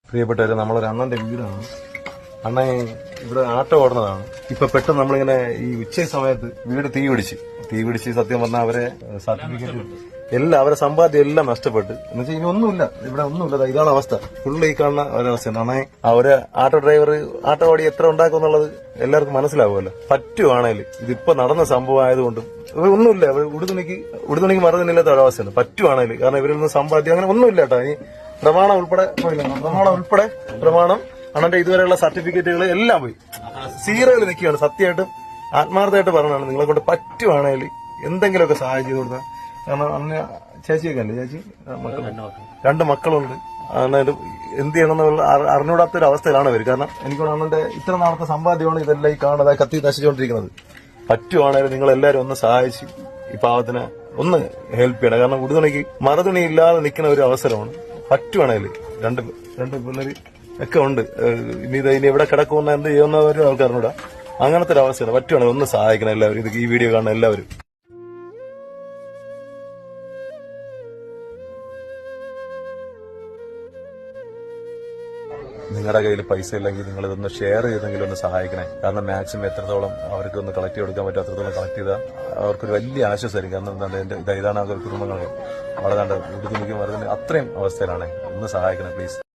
പ്രിയപ്പെട്ടവരെ, നമ്മളൊരു അണ്ണന്റെ വീടാണ്. അണ്ണൻ ഇവിടെ ആട്ടോ ഓടുന്നതാണ്. ഇപ്പൊ പെട്ടെന്ന് നമ്മളിങ്ങനെ ഈ ഉച്ച സമയത്ത് വീട് തീ പിടിച്ച് സത്യം പറഞ്ഞാൽ അവരെ സർട്ടിഫിക്കറ്റ് എല്ലാം, അവരെ സമ്പാദ്യം എല്ലാം നഷ്ടപ്പെട്ട് എന്ന് വെച്ചാൽ ഇനി ഒന്നുമില്ല, ഇവിടെ ഒന്നുമില്ല. ഇതാണ് അവസ്ഥ. ഫുള്ള് ഈ കാണുന്ന ഒരവസ്ഥയാണ്. അണ്ണേ അവര് ആട്ടോ ഡ്രൈവർ ആട്ടോ ഓടി എത്ര ഉണ്ടാക്കും എന്നുള്ളത് എല്ലാവർക്കും മനസ്സിലാവുമല്ലോ. പറ്റുവാണേൽ ഇതിപ്പോ നടന്ന സംഭവം ആയതുകൊണ്ടും ഒന്നുമില്ല, ഉടുതുണിക്ക് മറുതുണില്ലാത്ത ഒരവസ്ഥയാണ്. പറ്റുവാണേൽ കാരണം ഇവരിൽ നിന്ന് സമ്പാദ്യം അങ്ങനെ ഒന്നുമില്ല കേട്ടോ. ഈ പ്രമാണം ഉൾപ്പെടെ അണ്ണന്റെ ഇതുവരെയുള്ള സർട്ടിഫിക്കറ്റുകൾ എല്ലാം പോയി. സീറോയിൽ നിൽക്കുകയാണ്. സത്യമായിട്ടും ആത്മാർത്ഥമായിട്ട് പറഞ്ഞാണ്, നിങ്ങളെ കൊണ്ട് പറ്റുവാണെങ്കിൽ എന്തെങ്കിലുമൊക്കെ സഹായം ചെയ്ത് കൊടുത്താൽ. കാരണം അണ്ണ ചേച്ചിയൊക്കെ അല്ലേ, ചേച്ചി രണ്ട് മക്കളുണ്ട്. അണ്ണായിട്ട് എന്ത് ചെയ്യണമെന്നുള്ള അറിഞ്ഞൂടാത്തൊരു അവസ്ഥയിലാണ് അവർ. കാരണം എനിക്കോട് അണ്ണന്റെ ഇത്ര നാളത്തെ സമ്പാദ്യമാണ് ഇതെല്ലാം ഈ കാണുന്നത് കത്തി നശിച്ചുകൊണ്ടിരിക്കുന്നത്. പറ്റുവാണെങ്കിൽ നിങ്ങൾ എല്ലാവരും ഒന്ന് സഹായിച്ച് ഈ പാവത്തിന് ഒന്ന് ഹെൽപ്പ് ചെയ്യണം. കാരണം ഉടുതുണിക്ക് മറുതുണി ഇല്ലാതെ നിൽക്കുന്ന ഒരു അവസരമാണ്. പറ്റുവാണെങ്കിൽ രണ്ട് പിള്ളേർ ഒക്കെ ഉണ്ട്. ഇനി എവിടെ കിടക്കുമെന്ന് എന്ത് ചെയ്യുന്നവരും ആൾക്കാരിനൂടെ അങ്ങനത്തെ ഒരു അവസ്ഥയാണ്. പറ്റുവാണെങ്കിൽ ഒന്ന് സഹായിക്കണം എല്ലാവരും. ഇത് ഈ വീഡിയോ കാണുന്ന എല്ലാവരും. നിങ്ങളുടെ കയ്യിൽ പൈസ ഇല്ലെങ്കിൽ നിങ്ങൾ ഇതൊന്ന് ഷെയർ ചെയ്തെങ്കിലും ഒന്ന് സഹായിക്കണേ. കാരണം മാക്സിമം എത്രത്തോളം അവർക്ക് ഒന്ന് കളക്ട് കൊടുക്കാൻ പറ്റും അത്രത്തോളം കളക്ട് ചെയ്താൽ അവർക്കൊരു വലിയ ആശ്വാസമായിരിക്കും. കാരണം ഇതാണ് അവർ കുടുംബങ്ങൾ വളരെ ഉടുതുണിക്കും അത്രയും അവസ്ഥയിലാണ്. ഒന്ന് സഹായിക്കണം പ്ലീസ്.